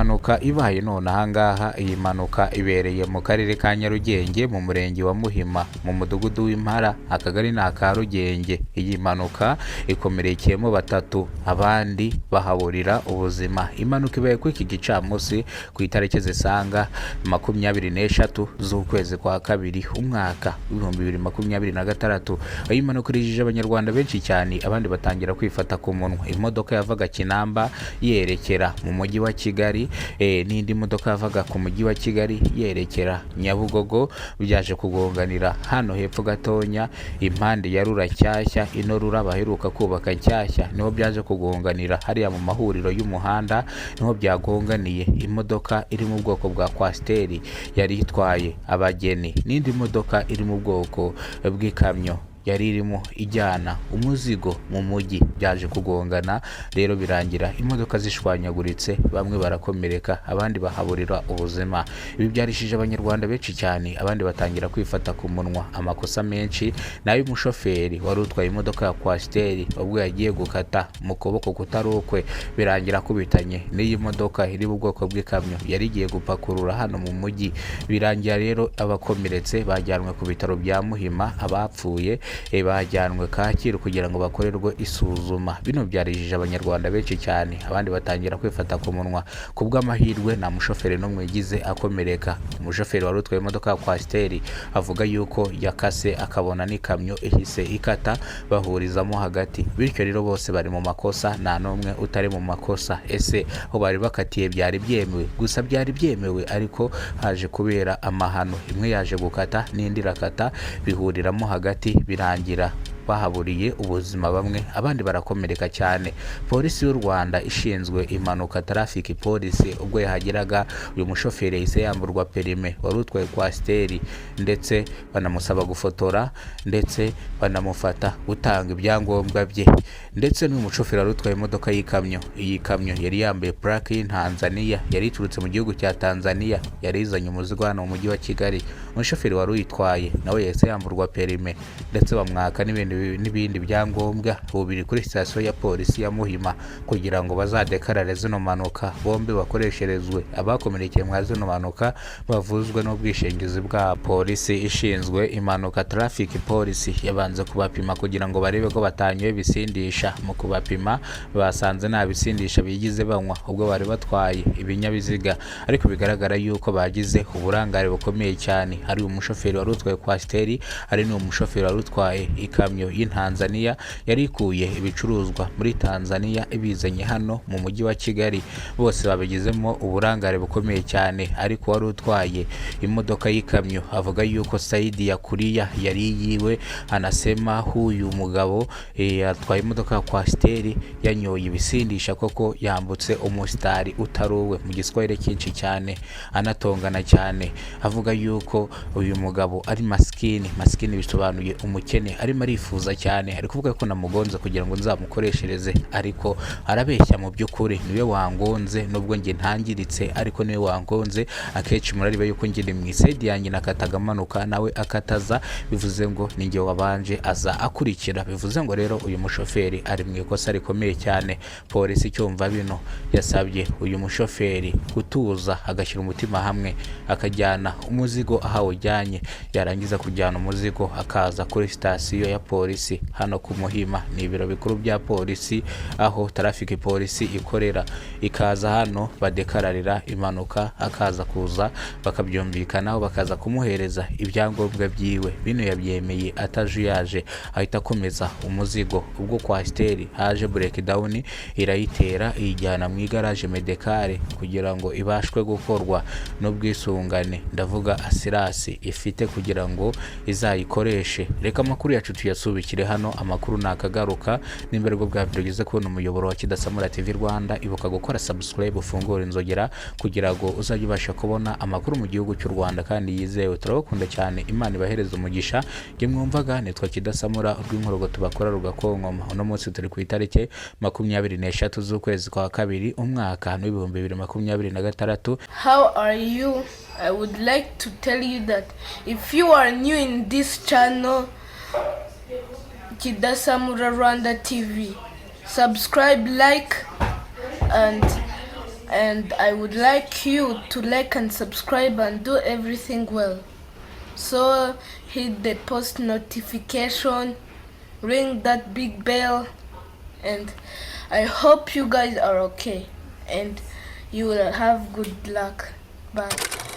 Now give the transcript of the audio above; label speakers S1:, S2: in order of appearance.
S1: impanuka ibaye none ahangaha. Iyi mpanuka ibereye mu karere ka Nyarugenge mu murenge wa Muhima mu mudugudu w'Impara, akagari ni aka Rugenge. Iyi mpanuka ikomerekeyemo batatu, abandi bahaburira ubuzima. Impanuka ibaye ku iki gicamunsi ku itariki zisanga 26 z'ukwezi kwa kabiri umwaka w'2026. Iyi mpanuka irijije abanyarwanda benshi cyane, abandi batangira kwifata ku munwa. Imodoka yavaga Kinamba yerekera mu mujyi wa Kigali, n'indi modoka yavaga ku mujyi wa Kigali yerekera Nyabugogo, byaje kugonganira hano hepfo gatonya impande ya rura nshyashya. Ino rura baheruka kubaka nshyashya niho byaje kugonganira hariya mu mahuriro y'umuhanda, niho byagonganiye. Imodoka iri mu bwoko bwa kwasiteri yari itwaye abageni, n'indi modoka iri mu bwoko bw'ikamyo yari irimo ijyana umuzigo mu mujyi, byaje kugongana rero birangira imodoka zishwanyaguritse, bamwe barakomereka abandi bahaburira ubuzima. Ibi byarishije abanyarwanda benshi cyane, abandi batangira kwifata ku munwa. Amakosa menshi nayo umushoferi wari utwaye imodoka ya kwasiteri ubwo yagiye gukata mu kuboko kutarukwe, birangira kubitanye n'iyi modoka iri mu bwoko bw'ikamyo yari igiye gupakurura hano mu mujyi. Birangira rero abakomeretse bajyanwe ku bitaro bya Muhima, abapfuye bajyanwe Kacyiru kugira ngo bakorerwe isuzuma. Bino byarijije abanyarwanda benshi cyane, abandi batangira kwifata ku munwa. Ku bw'amahirwe nta mushoferi n'umwe yagize akomereka. Umushoferi wari utwaye imodoka ya kwasiteri avuga yuko yakase akabona n'ikamyo ihise ikata bahurizamo hagati, bityo rero bose bari mu makosa, nta n'umwe utari mu makosa. Ese aho bari bakatiye byari byemewe? Gusa byari byemewe, ariko haje kubera amahano. Imwe yaje gukata n'indi irakata, bihuriramo hagati, birangira bahaburiye ubuzima bamwe, abandi barakomereka cyane. Polisi y'u Rwanda ishinzwe impanuka traffic police ubwo yahageraga, uyu mushoferi yahise yamburwa perime wari utwaye kwasiteri, ndetse banamusaba gufotora, ndetse banamufata gutanga ibyangombwa bye. Ndetse n'uyu mushoferi wari utwaye imodoka y'ikamyo, iyi kamyo yari yambaye plaque y'Tanzania, yari iturutse mu gihugu cya Tanzania, yari izanye umuzigo hano mu mujyi wa Kigali. Umushoferi wari uyitwaye nawe yahise yamburwa perime, ndetse bamwaka n'ibindi byangombwa. Ubu biri kuri sitasiyo ya polisi ya Muhima kugira ngo bazadekarare zino mpanuka, bombi bakoresherezwe. Abakomerekeye mwa zino mpanuka bavuzwe n'ubwishingizi bwa polisi ishinzwe impanuka traffic police. Yabanze kubapima kugira ngo barebe ko batanyoye bisindisha. Mu kubapima basanze nta bisindisha bigize banywa ubwo bari batwaye ibinyabiziga, ariko bigaragara yuko bagize uburangare bukomeye cyane. Hari umushoferi wari utwaye kwasiteri, hari n'umushoferi wari utwaye ikamyo y'Tanzania yari ikuye ibicuruzwa muri Tanzania ibizanye hano mu mujyi wa Kigali. Bose babigizemo uburangare bukomeye cyane, ariko wari utwaye imodoka y'ikamyo avuga yuko saidi ya kulia yari yiwe. Anasema huyu mugabo atwaye imodoka ya kwasiteri yanyoye ibisindisha koko, yambutse umusitari utaruwe, mu giswahili cyinshi cyane, anatongana cyane, avuga yuko uyu mugabo ari maskini. Maskini bisobanuye umukene, arimo arifuza cyane, ari kuvuga ko namugonze kugira ngo nzamukoreshereze, ariko arabeshya. Mu by'ukuri niwe wangonze, nubwo nge ntangiritse, ariko niwe wangonze. Akenshi murariba yuko nge mu isedi yanjye nakataga amanuka, nawe akataza, bivuze ngo ninjye wabanje aza akurikira. Bivuze ngo rero uyu mushoferi ari mu ikosa rikomeye cyane. Polisi cyumva bino yasabye uyu mushoferi gutuza, agashyira umutima hamwe, akajyana umuzigo ahawujyanye. Yarangiza kujyana umuzigo akaza kuri sitasiyo ya polisi hano ku Muhima, ni ibiro bikuru bya polisi aho traffic polisi ikorera. Ikaza hano badekararira impanuka, akaza kuza bakabyumvikanaho, bakaza kumuhereza ibyangombwa byiwe. Bino yabyemeye atajuyaje, ahita akomeza umuzigo. Ubwo kwasiteri haje breakdown, irayitera iyijyana mu igaraje medekare kugira ngo ibashwe gukorwa n'ubwisungane, ndavuga asirasi ifite, kugira ngo izayikoreshe. Reka amakuru yacu tuyasubikire hano. Amakuru nakagaruka n'imbere bwo bwa video ugeze kubona umuyoboro wa Kidasamura TV Rwanda. Ibuka gukora subscribe, ufungura inzogera kugira ngo uzajye ubasha kubona amakuru mu gihugu cy'u Rwanda kandi yizewe. Turabakunda cyane, Imana ibahereze umugisha. Nge mwumvaga nitwa Kidasamura, urw'inkorogo tubakora rugakonkoma. Uno munsi turi ku itariki 23 z'ukwezi kwa kabiri umwaka w'2026.
S2: How are you? I would like to tell you that if you are new in this channel, Kidasamura Rwanda TV, subscribe, like, and and I would like you to like and subscribe and do everything well. So hit the post notification, ring that big bell, and I hope you guys are okay and you will have good luck. Bye.